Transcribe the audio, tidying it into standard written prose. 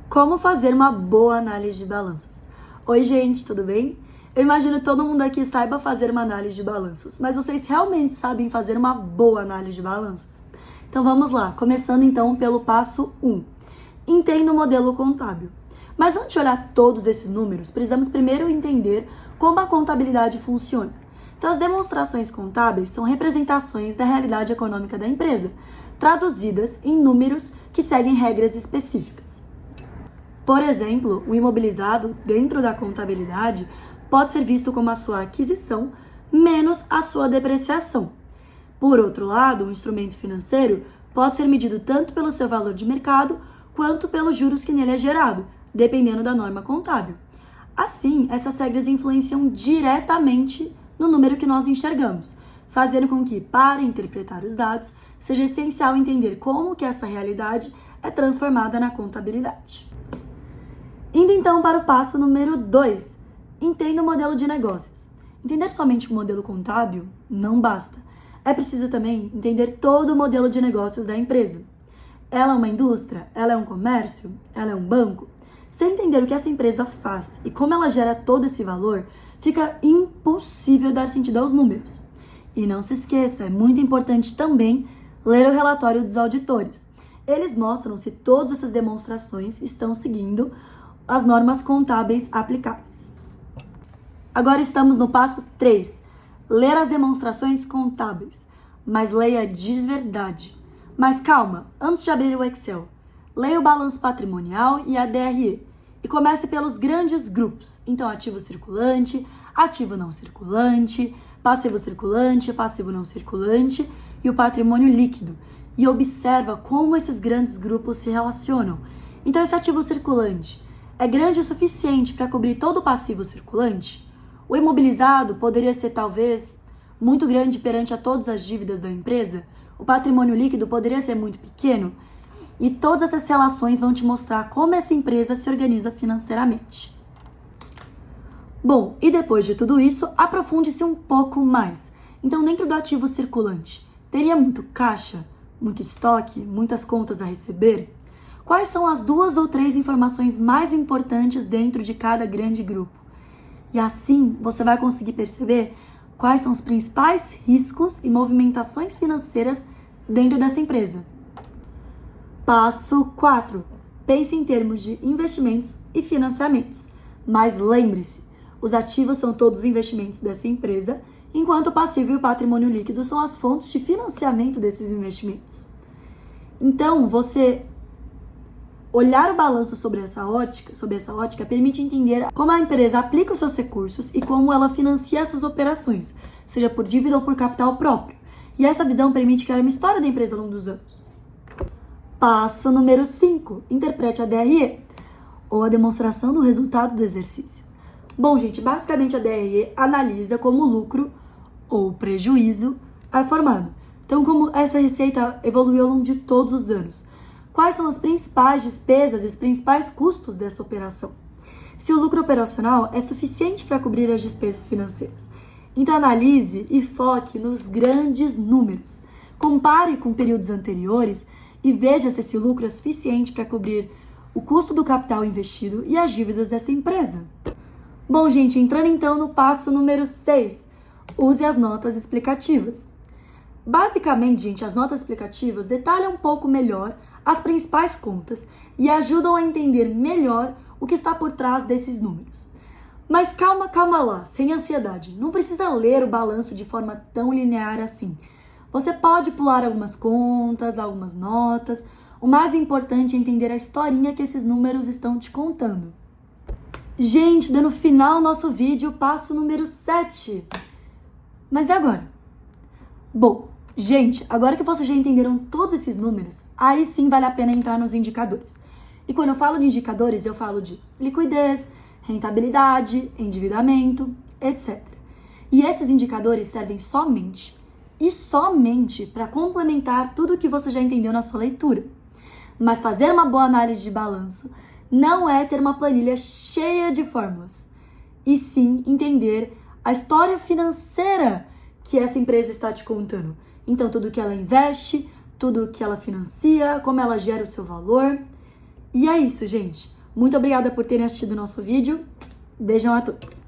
Como fazer uma boa análise de balanços? Oi, gente, tudo bem? Eu imagino que todo mundo aqui saiba fazer uma análise de balanços, mas vocês realmente sabem fazer uma boa análise de balanços? Então vamos lá, começando então pelo passo 1. Entenda o modelo contábil. Mas antes de olhar todos esses números, precisamos primeiro entender como a contabilidade funciona. Então as demonstrações contábeis são representações da realidade econômica da empresa, traduzidas em números que seguem regras específicas. Por exemplo, o imobilizado, dentro da contabilidade, pode ser visto como a sua aquisição menos a sua depreciação. Por outro lado, o instrumento financeiro pode ser medido tanto pelo seu valor de mercado quanto pelos juros que nele é gerado, dependendo da norma contábil. Assim, essas regras influenciam diretamente no número que nós enxergamos, fazendo com que, para interpretar os dados, seja essencial entender como que essa realidade é transformada na contabilidade. Indo então para o passo número 2, entenda o modelo de negócios. Entender somente o modelo contábil não basta. É preciso também entender todo o modelo de negócios da empresa. Ela é uma indústria? Ela é um comércio? Ela é um banco? Sem entender o que essa empresa faz e como ela gera todo esse valor, fica impossível dar sentido aos números. E não se esqueça, é muito importante também ler o relatório dos auditores. Eles mostram se todas essas demonstrações estão seguindo as normas contábeis aplicáveis. Agora estamos no passo 3, ler as demonstrações contábeis, mas leia de verdade. Mas calma, antes de abrir o Excel, leia o balanço patrimonial e a DRE e comece pelos grandes grupos. Então, ativo circulante, ativo não circulante, passivo circulante, passivo não circulante e o patrimônio líquido. E observa como esses grandes grupos se relacionam. Então, esse ativo circulante é grande o suficiente para cobrir todo o passivo circulante? O imobilizado poderia ser talvez muito grande perante a todas as dívidas da empresa? O patrimônio líquido poderia ser muito pequeno? E todas essas relações vão te mostrar como essa empresa se organiza financeiramente. Bom, e depois de tudo isso, aprofunde-se um pouco mais. Então, dentro do ativo circulante, teria muito caixa, muito estoque, muitas contas a receber? Quais são as 2 ou 3 informações mais importantes dentro de cada grande grupo? E assim você vai conseguir perceber quais são os principais riscos e movimentações financeiras dentro dessa empresa. Passo 4. Pense em termos de investimentos e financiamentos. Mas lembre-se, os ativos são todos os investimentos dessa empresa, enquanto o passivo e o patrimônio líquido são as fontes de financiamento desses investimentos. Então, você olhar o balanço sobre essa ótica permite entender como a empresa aplica os seus recursos e como ela financia essas operações, seja por dívida ou por capital próprio. E essa visão permite criar uma história da empresa ao longo dos anos. Passo número 5. Interprete a DRE, ou a demonstração do resultado do exercício. Bom, gente, basicamente a DRE analisa como o lucro ou prejuízo é formado. Então, como essa receita evoluiu ao longo de todos os anos. Quais são as principais despesas e os principais custos dessa operação? Se o lucro operacional é suficiente para cobrir as despesas financeiras. Então, analise e foque nos grandes números. Compare com períodos anteriores e veja se esse lucro é suficiente para cobrir o custo do capital investido e as dívidas dessa empresa. Bom, gente, entrando então no passo número 6, use as notas explicativas. Basicamente, gente, as notas explicativas detalham um pouco melhor as principais contas e ajudam a entender melhor o que está por trás desses números. Mas calma lá, sem ansiedade. Não precisa ler o balanço de forma tão linear assim. Você pode pular algumas contas, algumas notas. O mais importante é entender a historinha que esses números estão te contando. Gente, dando final ao nosso vídeo, passo número 7. Mas e agora? Bom, gente, agora que vocês já entenderam todos esses números, aí sim vale a pena entrar nos indicadores. E quando eu falo de indicadores, eu falo de liquidez, rentabilidade, endividamento, etc. E esses indicadores servem somente para complementar tudo o que você já entendeu na sua leitura. Mas fazer uma boa análise de balanço não é ter uma planilha cheia de fórmulas, e sim entender a história financeira que essa empresa está te contando. Então, tudo que ela investe, tudo que ela financia, como ela gera o seu valor. E é isso, gente. Muito obrigada por terem assistido o nosso vídeo. Beijão a todos!